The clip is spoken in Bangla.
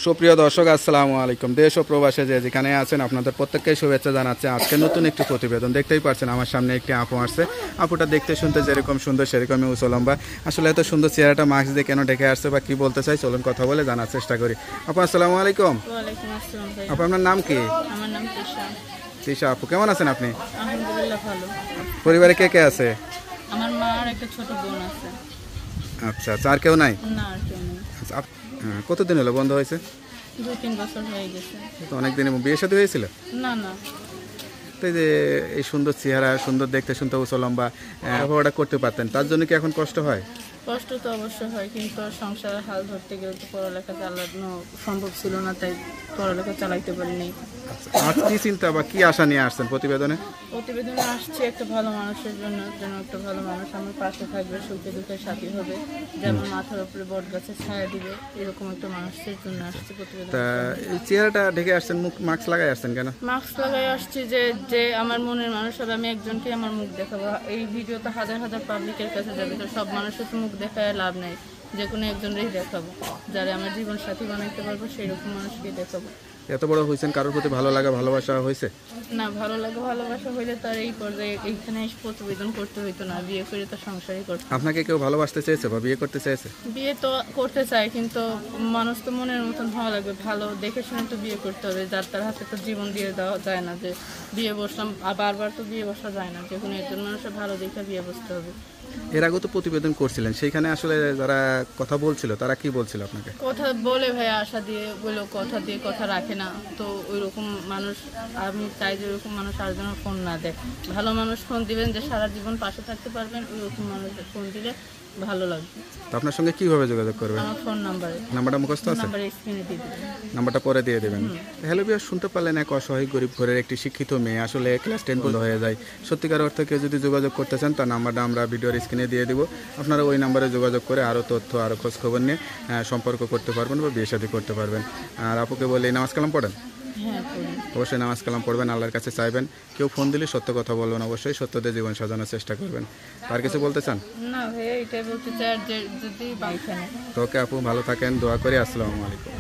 সুপ্রিয় দর্শক, আসসালামু আলাইকুম। দেশ ও প্রবাসে যে যেখানে আছেন আপনাদের প্রত্যেককে শুভেচ্ছা জানাচ্ছে। আজকে নতুন একটি প্রতিবেদন দেখতেই পাচ্ছেন, আমার সামনে একটি আপু আসছে। আপুটা দেখতে শুনতে যেরকম সুন্দর সেরকমই উঁচু লম্বা। আসলে এত সুন্দর চেহারাটা মাস্ক দিয়ে কেন ডেকে আসছে বা কি বলতে চাই, চলুন কথা বলে জানার চেষ্টা করি। আপু আসসালামু আলাইকুম। ওয়ালাইকুম আসসালাম ভাই। আপু আপনার নাম কি? আমার নাম তৃষা। তৃষা আপু, কেমন আছেন আপনি? আলহামদুলিল্লাহ ভালো। পরিবারে কে কে আছে? আমার মা আর একটা ছোট বোন আছে। আচ্ছা, আর কেউ নাই? না, আর কেউ নেই। আচ্ছা, কতদিন হলো বন্ধ হয়েছে? 2-3 বছর হয়ে গেছে। তো অনেকদিন বিয়ে শাদী হয়েছিল? না না, তো এই যে এই সুন্দর চেহারা, সুন্দর দেখতে শুনতে উঁচু লম্বা, ব্যবহারটা করতে পারতেন, তার জন্য কি এখন কষ্ট হয়? কষ্ট তো অবশ্যই হয়, কিন্তু সংসারের হাল ধরতে গেলে তো পড়ালেখা চালানো সম্ভব ছিল না, তাই পড়ালেখা চালাইতে পারিনি। আজ কি চিন্তা বা কি আশা নিয়ে আসছেন প্রতিবেদনে? প্রতিবেদনে আসছে একটা ভালো মানুষের জন্য, যেন একটা ভালো মানুষ আমার পাশে থাকবে, সুখে দুঃখে সাথী হবে, যেমন মাথার উপরে বট গাছে ছায়া দিবে, এরকম একটা মানুষের জন্য আসছে প্রতিবেদন। তা এই চেহারাটা ঢেকে আসছেন, মুখ মাস্ক লাগাই আসছেন কেন? মাস্ক লাগাই আসছি যে যে আমার মনের মানুষ হবে, আমি একজনকে আমার মুখ দেখাবো। এই ভিডিও তো হাজার হাজার পাবলিকের কাছে যাবে, তো সব মানুষের তো মুখ দেখায় লাভ নেই, যে কোনো একজনেরই দেখাবো, যারা আমার জীবন সাথী বানাইতে পারবো সেই রকম মানুষকেই দেখাবো। এত বড় হয়েছেন, কারোর প্রতি ভালো লাগা ভালোবাসা হয়েছে? না, ভালো লাগে ভালোবাসা হইলে তার এই পর্যায়ে এইখানে এসে প্রতিবেদন করতে হইতো না, বিয়ে করে তো সংসারই করতে। আপনাকে কেউ ভালোবাসতে চেয়েছে বা বিয়ে করতে চেয়েছে? বিয়ে তো করতে চাই, কিন্তু মানুষ তো মনের মতন হওয়া লাগবে, ভালো দেখে শুনে তো বিয়ে করতে হবে। যার তার হাতে তো জীবন দিয়ে দেওয়া যায় না, যে বিয়ে বসলাম বারবার তো বিয়ে বসা যায় না, যে কোনো একজন মানুষের ভালো দেখে বিয়ে বসতে হবে। এর আগে তো প্রতিবেদন করছিলেন, সেইখানে আসলে যারা কথা বলছিল তারা কি বলছিল আপনাকে? কথা বলে ভাই, আশা দিয়ে বলে, কথা দিয়ে কথা রাখে না, তো ওই রকম মানুষ আমি চাই যে ওইরকম মানুষ আর যেন ফোন না দেয়। ভালো মানুষ ফোন দিবেন, যে সারা জীবন পাশে থাকতে পারবেন, ওই রকম মানুষ ফোন দিলে ভালো লাগবে। তো আপনার সঙ্গে কিভাবে যোগাযোগ করবেন? আমার ফোন নাম্বারটা মুখস্থ আছে? নাম্বারে স্ক্রিনে দিয়ে দেবেন। নাম্বারটা পরে দিয়ে দেবেন। হ্যালো বিয়ার, শুনতে পারলেন এক অসহায় গরিব ঘরের একটি শিক্ষিত মেয়ে আসলে ক্লাস 10 বন্ধ হয়ে যায়। সত্যিকার অর্থে কেউ যদি যোগাযোগ করতে চান, তার নাম্বারটা আমরা ভিডিওর স্ক্রিনে দিয়ে দিব। আপনারা ওই নাম্বারে যোগাযোগ করে আরও তথ্য, আরও খোঁজ খবর নিয়ে সম্পর্ক করতে পারবেন বা বিয়ে শাদী করতে পারবেন। আর আপুকে বলে নামাজ কালাম পড়েন? হ্যাঁ, পড়ি। অবশ্যই নামাজ কালাম পড়বেন, আল্লাহর কাছে চাইবেন। কেউ ফোন দিলে সত্য কথা বলবেন, অবশ্যই সত্যতে জীবন সাজানোর চেষ্টা করবেন। আর কিছু বলতে চান? না ভাইয়া, এটাই বলতে চাই, আর যে যদি বাইখানে। তো ওকে আপু, ভালো থাকেন, দোয়া করি। আসসালামু আলাইকুম।